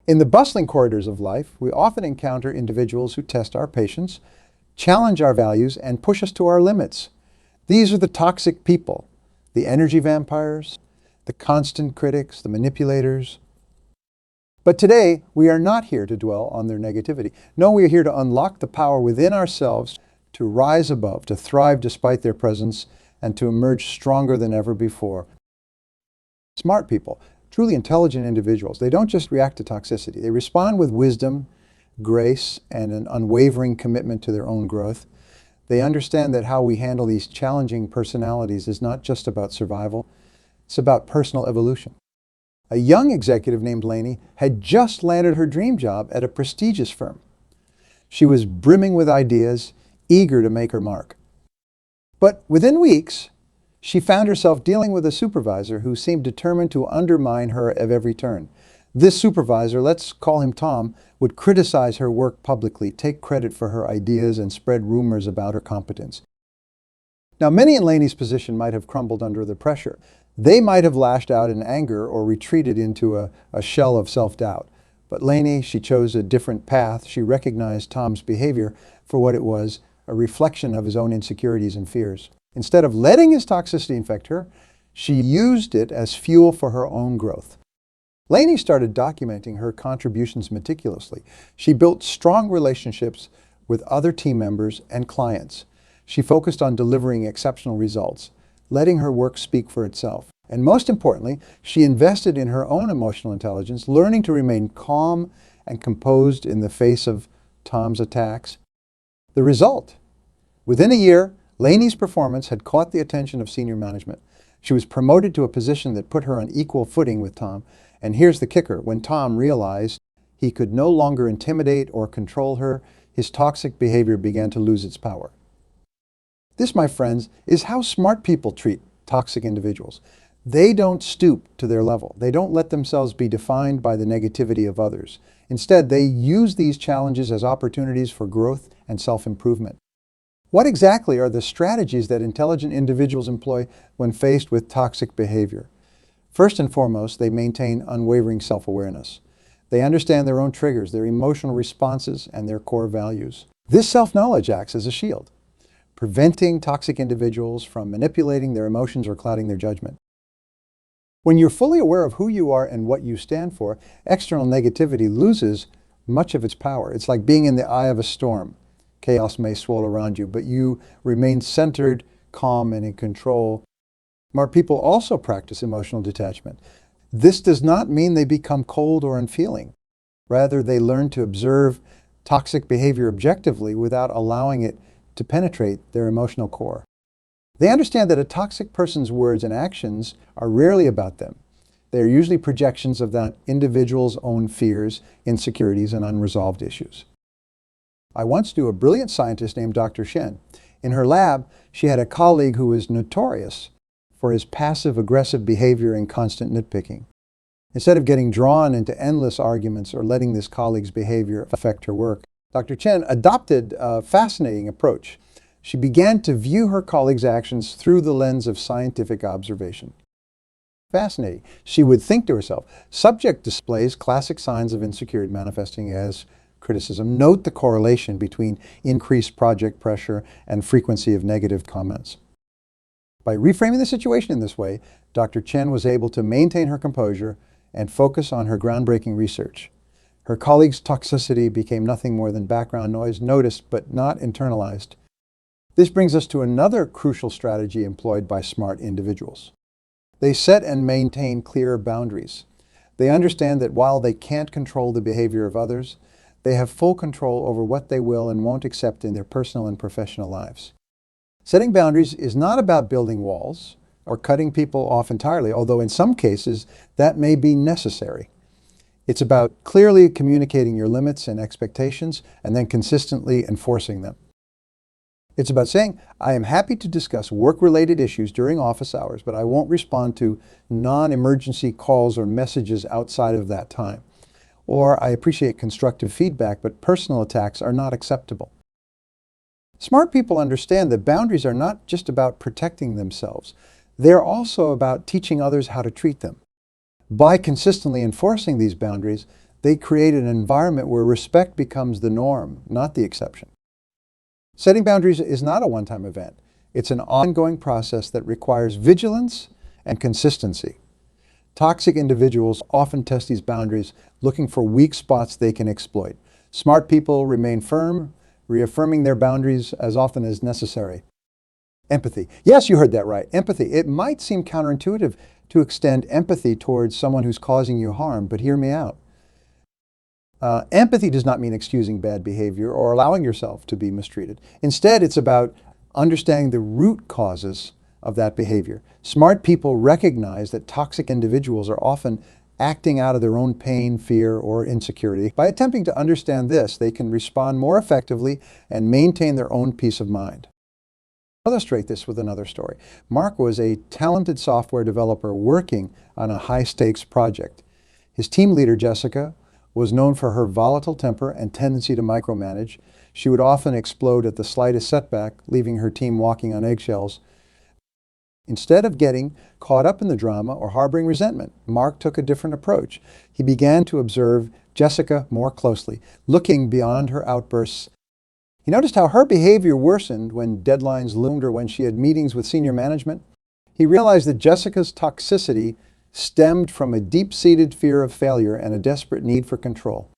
In the bustling corridors of life, we often encounter individuals who test our patience, challenge our values, and push us to our limits. These are the toxic people, the energy vampires, the constant critics, the manipulators. But today, we are not here to dwell on their negativity. No, we are here to unlock the power within ourselves, to rise above, to thrive despite their presence, and to emerge stronger than ever before. Smart people, truly intelligent individuals, they don't just react to toxicity. They respond with wisdom, grace, and an unwavering commitment to their own growth. They understand that how we handle these challenging personalities is not just about survival, it's about personal evolution. A young executive named Lainey had just landed her dream job at a prestigious firm. She was brimming with ideas, eager to make her mark. But within weeks, she found herself dealing with a supervisor who seemed determined to undermine her at every turn. This supervisor, let's call him Tom, would criticize her work publicly, take credit for her ideas, and spread rumors about her competence. Now, many in Lainey's position might have crumbled under the pressure. They might have lashed out in anger or retreated into a shell of self-doubt. But Lainey, she chose a different path. She recognized Tom's behavior for what it was, a reflection of his own insecurities and fears. Instead of letting his toxicity infect her, she used it as fuel for her own growth. Lainey started documenting her contributions meticulously. She built strong relationships with other team members and clients. She focused on delivering exceptional results, letting her work speak for itself. And most importantly, she invested in her own emotional intelligence, learning to remain calm and composed in the face of Tom's attacks. The result: within a year, Lainey's performance had caught the attention of senior management. She was promoted to a position that put her on equal footing with Tom. And here's the kicker: when Tom realized he could no longer intimidate or control her, his toxic behavior began to lose its power. This, my friends, is how smart people treat toxic individuals. They don't stoop to their level. They don't let themselves be defined by the negativity of others. Instead, they use these challenges as opportunities for growth and self-improvement. What exactly are the strategies that intelligent individuals employ when faced with toxic behavior? First and foremost, they maintain unwavering self-awareness. They understand their own triggers, their emotional responses, and their core values. This self-knowledge acts as a shield, preventing toxic individuals from manipulating their emotions or clouding their judgment. When you're fully aware of who you are and what you stand for, external negativity loses much of its power. It's like being in the eye of a storm. Chaos may swirl around you, but you remain centered, calm, and in control. Smart people also practice emotional detachment. This does not mean they become cold or unfeeling. Rather, they learn to observe toxic behavior objectively without allowing it to penetrate their emotional core. They understand that a toxic person's words and actions are rarely about them. They are usually projections of that individual's own fears, insecurities, and unresolved issues. I once knew a brilliant scientist named Dr. Chen. In her lab, she had a colleague who was notorious for his passive-aggressive behavior and constant nitpicking. Instead of getting drawn into endless arguments or letting this colleague's behavior affect her work, Dr. Chen adopted a fascinating approach. She began to view her colleague's actions through the lens of scientific observation. Fascinating. She would think to herself, subject displays classic signs of insecurity manifesting as criticism. Note the correlation between increased project pressure and frequency of negative comments. By reframing the situation in this way, Dr. Chen was able to maintain her composure and focus on her groundbreaking research. Her colleague's toxicity became nothing more than background noise, noticed but not internalized. This brings us to another crucial strategy employed by smart individuals. They set and maintain clear boundaries. They understand that while they can't control the behavior of others, they have full control over what they will and won't accept in their personal and professional lives. Setting boundaries is not about building walls or cutting people off entirely, although in some cases that may be necessary. It's about clearly communicating your limits and expectations and then consistently enforcing them. It's about saying, I am happy to discuss work-related issues during office hours, but I won't respond to non-emergency calls or messages outside of that time. Or I appreciate constructive feedback, but personal attacks are not acceptable. Smart people understand that boundaries are not just about protecting themselves. They're also about teaching others how to treat them. By consistently enforcing these boundaries, They create an environment where respect becomes the norm, not the exception. Setting boundaries is not a one-time event. It's an ongoing process that requires vigilance and consistency. Toxic individuals often test these boundaries, looking for weak spots they can exploit. Smart people remain firm, reaffirming their boundaries as often as necessary. Empathy. Yes, you heard that right. Empathy. It might seem counterintuitive to extend empathy towards someone who's causing you harm, but hear me out. Empathy does not mean excusing bad behavior or allowing yourself to be mistreated. Instead, it's about understanding the root causes of that behavior. Smart people recognize that toxic individuals are often acting out of their own pain, fear, or insecurity. By attempting to understand this, they can respond more effectively and maintain their own peace of mind. I'll illustrate this with another story. Mark was a talented software developer working on a high-stakes project. His team leader, Jessica, was known for her volatile temper and tendency to micromanage. She would often explode at the slightest setback, leaving her team walking on eggshells. Instead of getting caught up in the drama or harboring resentment, Mark took a different approach. He began to observe Jessica more closely, looking beyond her outbursts. He noticed how her behavior worsened when deadlines loomed or when she had meetings with senior management. He realized that Jessica's toxicity stemmed from a deep-seated fear of failure and a desperate need for control.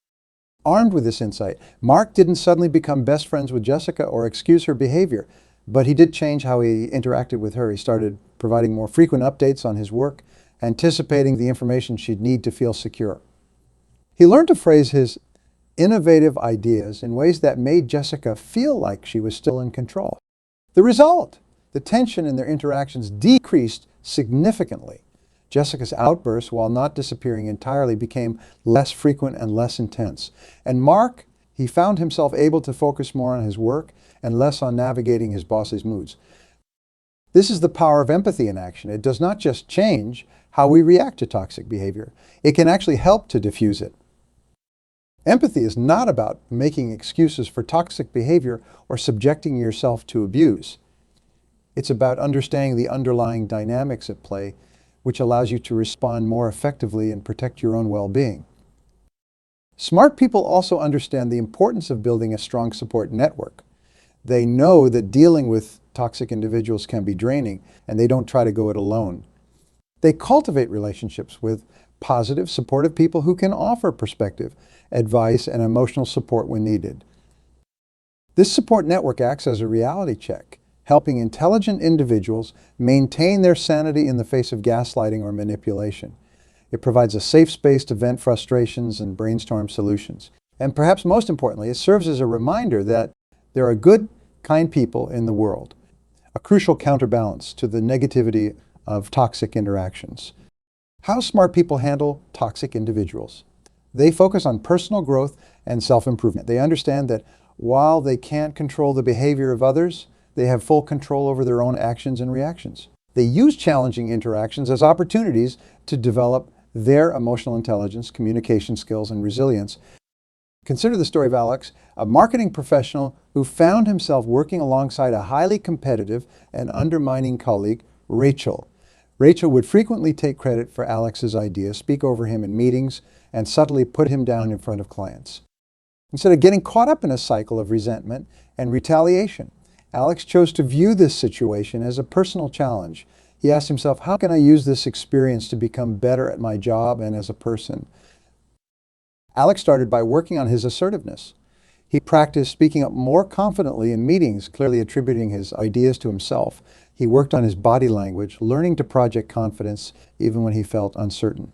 Armed with this insight, Mark didn't suddenly become best friends with Jessica or excuse her behavior, but he did change how he interacted with her. He started providing more frequent updates on his work, anticipating the information she'd need to feel secure. He learned to phrase his innovative ideas in ways that made Jessica feel like she was still in control. The result, the tension in their interactions decreased significantly. Jessica's outbursts, while not disappearing entirely, became less frequent and less intense. And Mark, he found himself able to focus more on his work and less on navigating his boss's moods. This is the power of empathy in action. It does not just change how we react to toxic behavior. It can actually help to diffuse it. Empathy is not about making excuses for toxic behavior or subjecting yourself to abuse. It's about understanding the underlying dynamics at play, which allows you to respond more effectively and protect your own well-being. Smart people also understand the importance of building a strong support network. They know that dealing with toxic individuals can be draining, and they don't try to go it alone. They cultivate relationships with positive, supportive people who can offer perspective, advice, and emotional support when needed. This support network acts as a reality check, helping intelligent individuals maintain their sanity in the face of gaslighting or manipulation. It provides a safe space to vent frustrations and brainstorm solutions. And perhaps most importantly, it serves as a reminder that there are good, kind people in the world, a crucial counterbalance to the negativity of toxic interactions. How smart people handle toxic individuals? They focus on personal growth and self-improvement. They understand that while they can't control the behavior of others, they have full control over their own actions and reactions. They use challenging interactions as opportunities to develop their emotional intelligence, communication skills, and resilience. Consider the story of Alex, a marketing professional who found himself working alongside a highly competitive and undermining colleague, Rachel. Rachel would frequently take credit for Alex's ideas, speak over him in meetings, and subtly put him down in front of clients. Instead of getting caught up in a cycle of resentment and retaliation, Alex chose to view this situation as a personal challenge. He asked himself, how can I use this experience to become better at my job and as a person? Alex started by working on his assertiveness. He practiced speaking up more confidently in meetings, clearly attributing his ideas to himself. He worked on his body language, learning to project confidence even when he felt uncertain.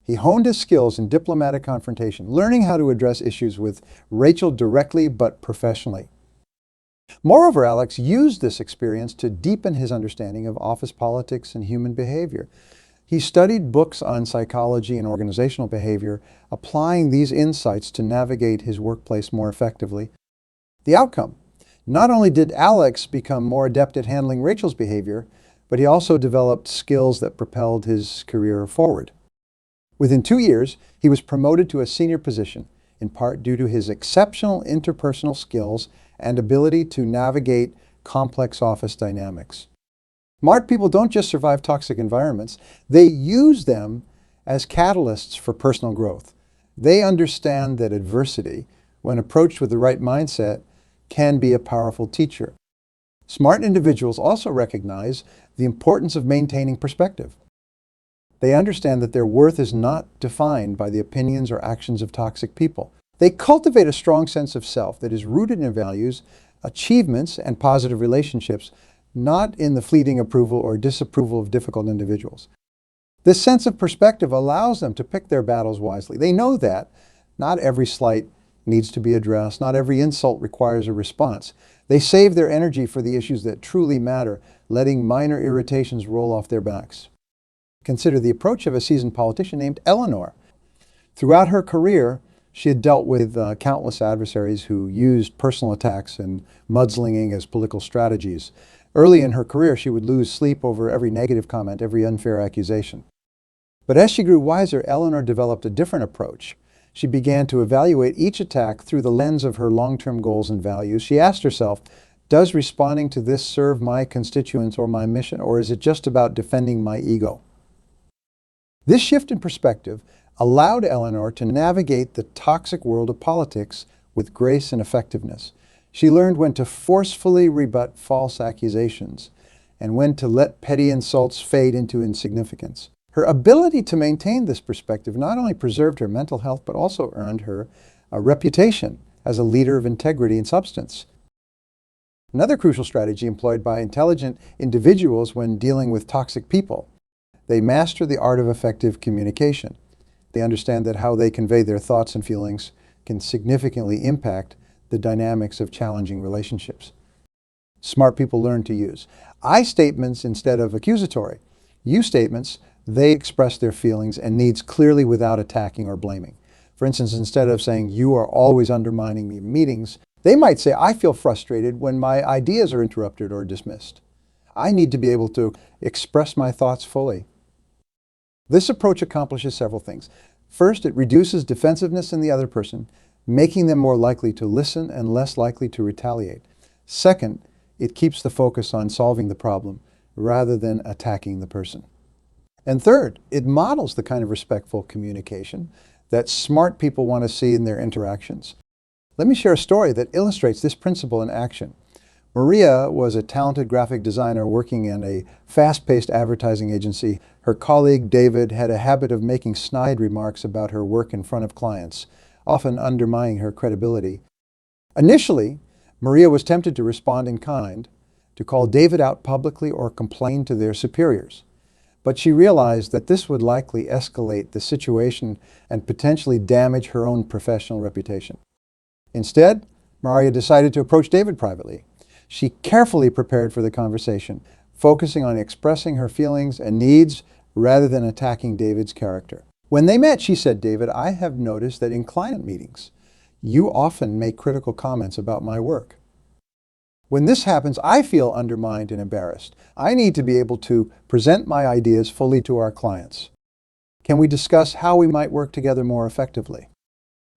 He honed his skills in diplomatic confrontation, learning how to address issues with Rachel directly but professionally. Moreover, Alex used this experience to deepen his understanding of office politics and human behavior. He studied books on psychology and organizational behavior, applying these insights to navigate his workplace more effectively. The outcome: not only did Alex become more adept at handling Rachel's behavior, but he also developed skills that propelled his career forward. Within 2 years, he was promoted to a senior position, in part due to his exceptional interpersonal skills and ability to navigate complex office dynamics. Smart people don't just survive toxic environments, they use them as catalysts for personal growth. They understand that adversity, when approached with the right mindset, can be a powerful teacher. Smart individuals also recognize the importance of maintaining perspective. They understand that their worth is not defined by the opinions or actions of toxic people. They cultivate a strong sense of self that is rooted in values, achievements, and positive relationships, not in the fleeting approval or disapproval of difficult individuals. This sense of perspective allows them to pick their battles wisely. They know that not every slight needs to be addressed, not every insult requires a response. They save their energy for the issues that truly matter, letting minor irritations roll off their backs. Consider the approach of a seasoned politician named Eleanor. Throughout her career, she had dealt with countless adversaries who used personal attacks and mudslinging as political strategies. Early in her career, she would lose sleep over every negative comment, every unfair accusation. But as she grew wiser, Eleanor developed a different approach. She began to evaluate each attack through the lens of her long-term goals and values. She asked herself, does responding to this serve my constituents or my mission, or is it just about defending my ego? This shift in perspective allowed Eleanor to navigate the toxic world of politics with grace and effectiveness. She learned when to forcefully rebut false accusations and when to let petty insults fade into insignificance. Her ability to maintain this perspective not only preserved her mental health, but also earned her a reputation as a leader of integrity and substance. Another crucial strategy employed by intelligent individuals when dealing with toxic people: they master the art of effective communication. They understand that how they convey their thoughts and feelings can significantly impact the dynamics of challenging relationships. Smart people learn to use I statements instead of accusatory. You statements, they express their feelings and needs clearly without attacking or blaming. For instance, instead of saying, "You are always undermining me in meetings," they might say, "I feel frustrated when my ideas are interrupted or dismissed. I need to be able to express my thoughts fully." This approach accomplishes several things. First, it reduces defensiveness in the other person, making them more likely to listen and less likely to retaliate. Second, it keeps the focus on solving the problem rather than attacking the person. And third, it models the kind of respectful communication that smart people want to see in their interactions. Let me share a story that illustrates this principle in action. Maria was a talented graphic designer working in a fast-paced advertising agency. Her colleague, David, had a habit of making snide remarks about her work in front of clients, often undermining her credibility. Initially, Maria was tempted to respond in kind, to call David out publicly or complain to their superiors. But she realized that this would likely escalate the situation and potentially damage her own professional reputation. Instead, Maria decided to approach David privately. She carefully prepared for the conversation, focusing on expressing her feelings and needs rather than attacking David's character. When they met, she said, "David, I have noticed that in client meetings, you often make critical comments about my work. When this happens, I feel undermined and embarrassed. I need to be able to present my ideas fully to our clients. Can we discuss how we might work together more effectively?"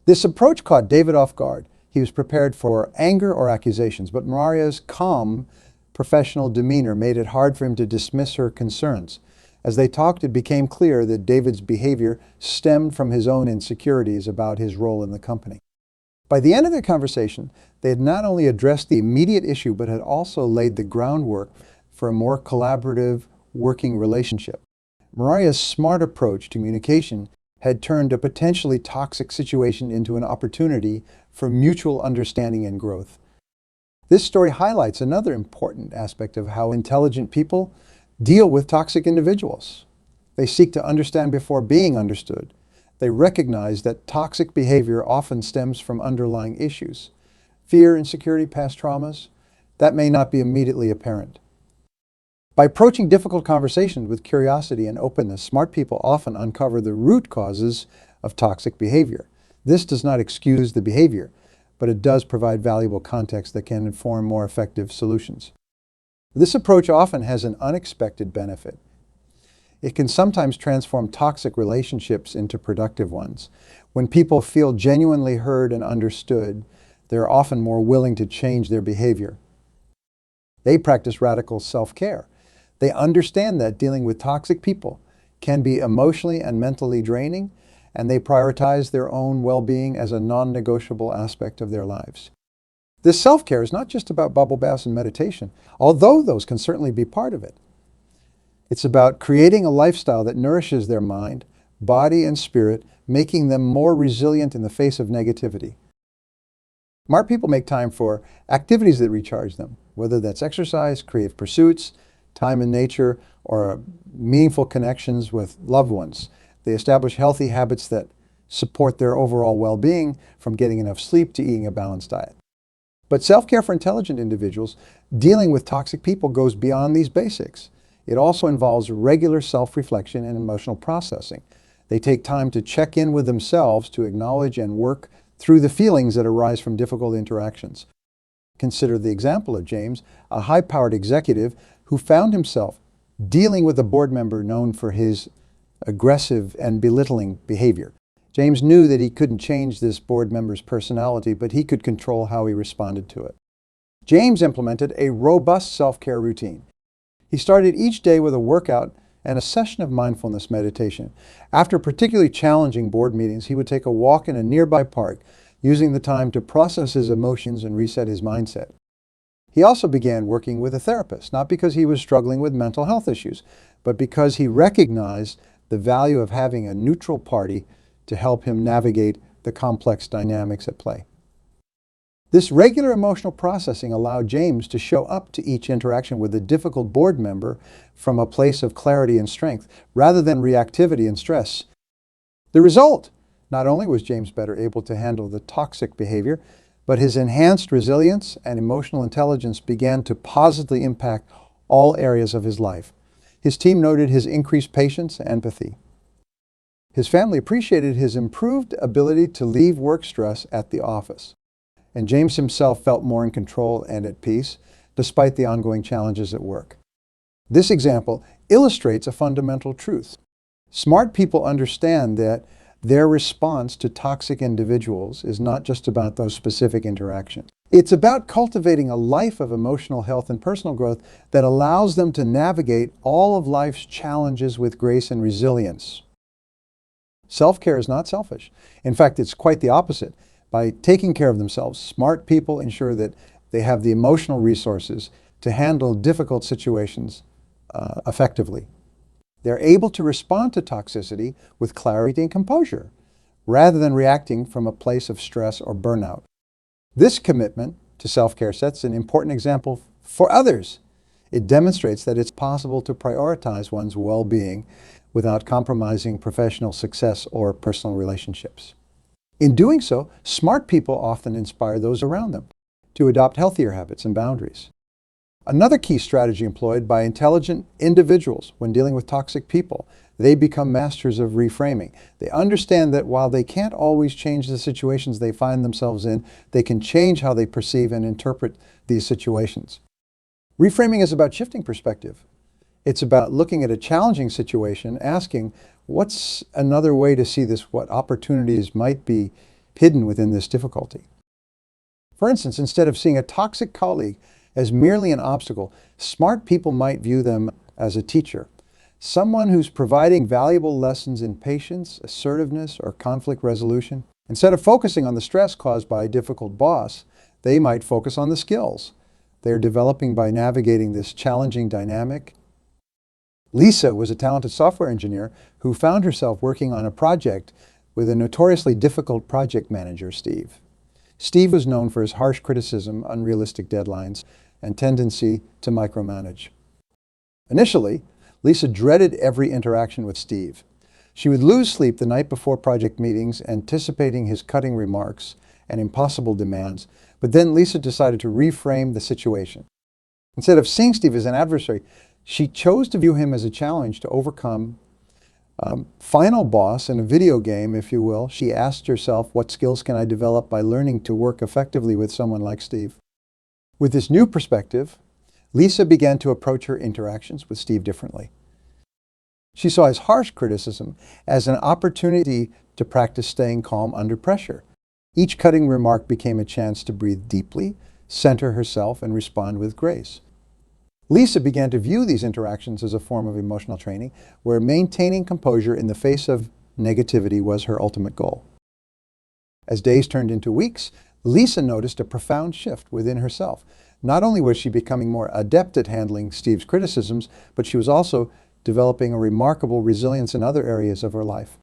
This approach caught David off guard. He was prepared for anger or accusations, but Maria's calm, professional demeanor made it hard for him to dismiss her concerns. As they talked, it became clear that David's behavior stemmed from his own insecurities about his role in the company. By the end of their conversation, they had not only addressed the immediate issue, but had also laid the groundwork for a more collaborative working relationship. Maria's smart approach to communication had turned a potentially toxic situation into an opportunity for mutual understanding and growth. This story highlights another important aspect of how intelligent people deal with toxic individuals. They seek to understand before being understood. They recognize that toxic behavior often stems from underlying issues. Fear, insecurity, past traumas, that may not be immediately apparent. By approaching difficult conversations with curiosity and openness, smart people often uncover the root causes of toxic behavior. This does not excuse the behavior, but it does provide valuable context that can inform more effective solutions. This approach often has an unexpected benefit. It can sometimes transform toxic relationships into productive ones. When people feel genuinely heard and understood, they're often more willing to change their behavior. They practice radical self-care. They understand that dealing with toxic people can be emotionally and mentally draining, and they prioritize their own well-being as a non-negotiable aspect of their lives. This self-care is not just about bubble baths and meditation, although those can certainly be part of it. It's about creating a lifestyle that nourishes their mind, body, and spirit, making them more resilient in the face of negativity. Smart people make time for activities that recharge them, whether that's exercise, creative pursuits, time in nature, or meaningful connections with loved ones. They establish healthy habits that support their overall well-being, from getting enough sleep to eating a balanced diet. But self-care for intelligent individuals dealing with toxic people goes beyond these basics. It also involves regular self-reflection and emotional processing. They take time to check in with themselves, to acknowledge and work through the feelings that arise from difficult interactions. Consider the example of James, a high-powered executive who found himself dealing with a board member known for his aggressive and belittling behavior. James knew that he couldn't change this board member's personality, but he could control how he responded to it. James implemented a robust self-care routine. He started each day with a workout and a session of mindfulness meditation. After particularly challenging board meetings, he would take a walk in a nearby park, using the time to process his emotions and reset his mindset. He also began working with a therapist, not because he was struggling with mental health issues, but because he recognized the value of having a neutral party to help him navigate the complex dynamics at play. This regular emotional processing allowed James to show up to each interaction with a difficult board member from a place of clarity and strength, rather than reactivity and stress. The result, not only was James better able to handle the toxic behavior, but his enhanced resilience and emotional intelligence began to positively impact all areas of his life. His team noted his increased patience and empathy. His family appreciated his improved ability to leave work stress at the office. And James himself felt more in control and at peace, despite the ongoing challenges at work. This example illustrates a fundamental truth. Smart people understand that their response to toxic individuals is not just about those specific interactions. It's about cultivating a life of emotional health and personal growth that allows them to navigate all of life's challenges with grace and resilience. Self-care is not selfish. In fact, it's quite the opposite. By taking care of themselves, smart people ensure that they have the emotional resources to handle difficult situations effectively. They're able to respond to toxicity with clarity and composure, rather than reacting from a place of stress or burnout. This commitment to self-care sets an important example for others. It demonstrates that it's possible to prioritize one's well-being without compromising professional success or personal relationships. In doing so, smart people often inspire those around them to adopt healthier habits and boundaries. Another key strategy employed by intelligent individuals when dealing with toxic people, they become masters of reframing. They understand that while they can't always change the situations they find themselves in, they can change how they perceive and interpret these situations. Reframing is about shifting perspective. It's about looking at a challenging situation, asking, what's another way to see this? What opportunities might be hidden within this difficulty? For instance, instead of seeing a toxic colleague as merely an obstacle, smart people might view them as a teacher, someone who's providing valuable lessons in patience, assertiveness, or conflict resolution. Instead of focusing on the stress caused by a difficult boss, they might focus on the skills they're developing by navigating this challenging dynamic. Lisa was a talented software engineer who found herself working on a project with a notoriously difficult project manager, Steve. Steve was known for his harsh criticism, unrealistic deadlines, and tendency to micromanage. Initially, Lisa dreaded every interaction with Steve. She would lose sleep the night before project meetings, anticipating his cutting remarks and impossible demands, but then Lisa decided to reframe the situation. Instead of seeing Steve as an adversary, she chose to view him as a challenge to overcome. Final boss in a video game, if you will. She asked herself, what skills can I develop by learning to work effectively with someone like Steve? With this new perspective, Lisa began to approach her interactions with Steve differently. She saw his harsh criticism as an opportunity to practice staying calm under pressure. Each cutting remark became a chance to breathe deeply, center herself, and respond with grace. Lisa began to view these interactions as a form of emotional training, where maintaining composure in the face of Negativity was her ultimate goal. As days turned into weeks, Lisa noticed a profound shift within herself. Not only was she becoming more adept at handling Steve's criticisms, but she was also developing a remarkable resilience in other areas of her life.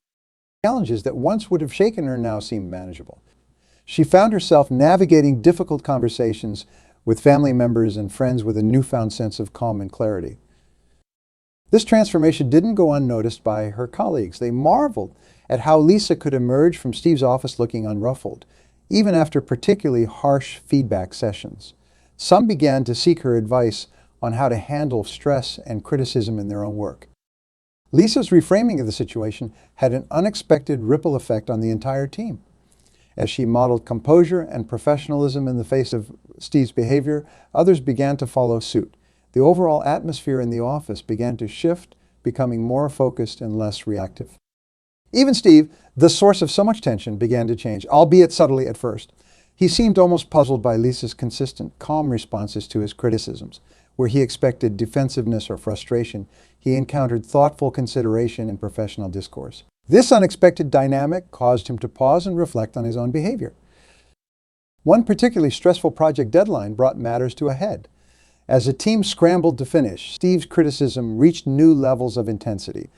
Challenges that once would have shaken her now seemed manageable. She found herself navigating difficult conversations with family members and friends with a newfound sense of calm and clarity. This transformation didn't go unnoticed by her colleagues. They marveled at how Lisa could emerge from Steve's office looking unruffled, even after particularly harsh feedback sessions. Some began to seek her advice on how to handle stress and criticism in their own work. Lisa's reframing of the situation had an unexpected ripple effect on the entire team. As she modeled composure and professionalism in the face of Steve's behavior, others began to follow suit. The overall atmosphere in the office began to shift, becoming more focused and less reactive. Even Steve, the source of so much tension, began to change, albeit subtly at first. He seemed almost puzzled by Lisa's consistent, calm responses to his criticisms. Where he expected defensiveness or frustration, he encountered thoughtful consideration and professional discourse. This unexpected dynamic caused him to pause and reflect on his own behavior. One particularly stressful project deadline brought matters to a head. As the team scrambled to finish, Steve's criticism reached new levels of intensity.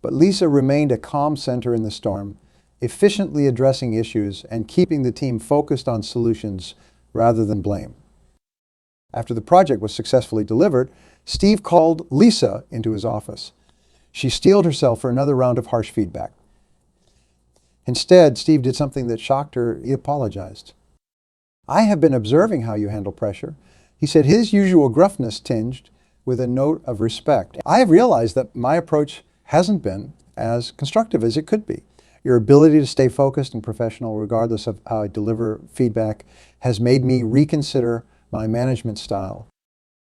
But Lisa remained a calm center in the storm, efficiently addressing issues and keeping the team focused on solutions rather than blame. After the project was successfully delivered, Steve called Lisa into his office. She steeled herself for another round of harsh feedback. Instead, Steve did something that shocked her. He apologized. "I have been observing how you handle pressure," he said, his usual gruffness tinged with a note of respect. "I have realized that my approach hasn't been as constructive as it could be. Your ability to stay focused and professional regardless of how I deliver feedback has made me reconsider my management style."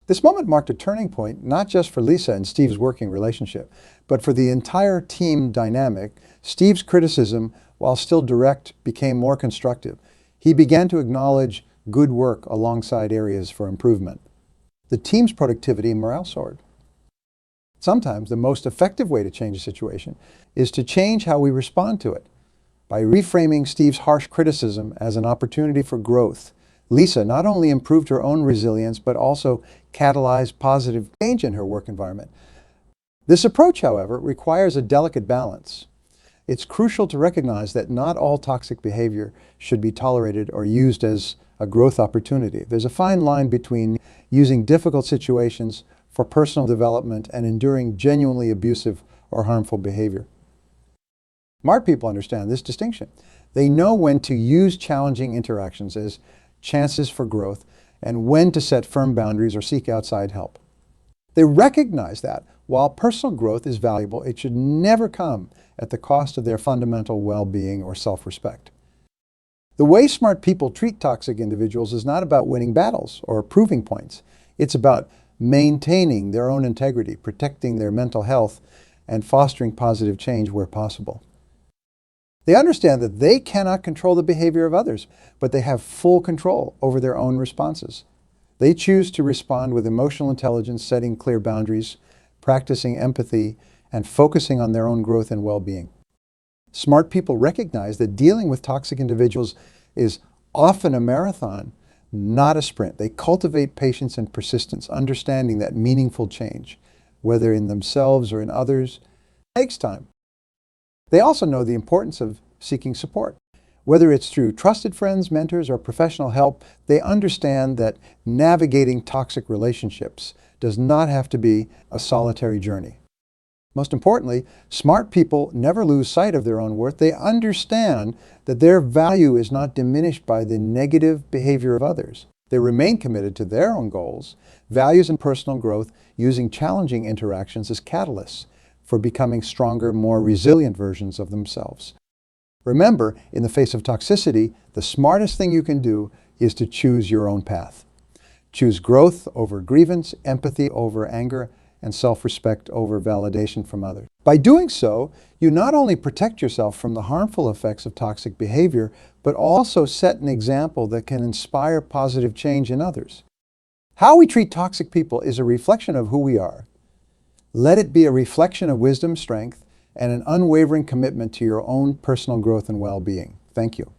This moment marked a turning point, not just for Lisa and Steve's working relationship, but for the entire team dynamic. Steve's criticism, while still direct, became more constructive. He began to acknowledge good work alongside areas for improvement. The team's productivity and morale soared. Sometimes the most effective way to change a situation is to change how we respond to it. By reframing Steve's harsh criticism as an opportunity for growth, Lisa not only improved her own resilience, but also catalyzed positive change in her work environment. This approach, however, requires a delicate balance. It's crucial to recognize that not all toxic behavior should be tolerated or used as a growth opportunity. There's a fine line between using difficult situations for personal development and enduring genuinely abusive or harmful behavior. Smart people understand this distinction. They know when to use challenging interactions as chances for growth and when to set firm boundaries or seek outside help. They recognize that while personal growth is valuable, it should never come at the cost of their fundamental well-being or self-respect. The way smart people treat toxic individuals is not about winning battles or proving points. It's about maintaining their own integrity, protecting their mental health, and fostering positive change where possible. They understand that they cannot control the behavior of others, but they have full control over their own responses. They choose to respond with emotional intelligence, setting clear boundaries, practicing empathy, and focusing on their own growth and well-being. Smart people recognize that dealing with toxic individuals is often a marathon, not a sprint. They cultivate patience and persistence, understanding that meaningful change, whether in themselves or in others, takes time. They also know the importance of seeking support. Whether it's through trusted friends, mentors, or professional help, they understand that navigating toxic relationships does not have to be a solitary journey. Most importantly, smart people never lose sight of their own worth. They understand that their value is not diminished by the negative behavior of others. They remain committed to their own goals, values, and personal growth, using challenging interactions as catalysts for becoming stronger, more resilient versions of themselves. Remember, in the face of toxicity, the smartest thing you can do is to choose your own path. Choose growth over grievance, empathy over anger, and self-respect over validation from others. By doing so, you not only protect yourself from the harmful effects of toxic behavior, but also set an example that can inspire positive change in others. How we treat toxic people is a reflection of who we are. Let it be a reflection of wisdom, strength, and an unwavering commitment to your own personal growth and well-being. Thank you.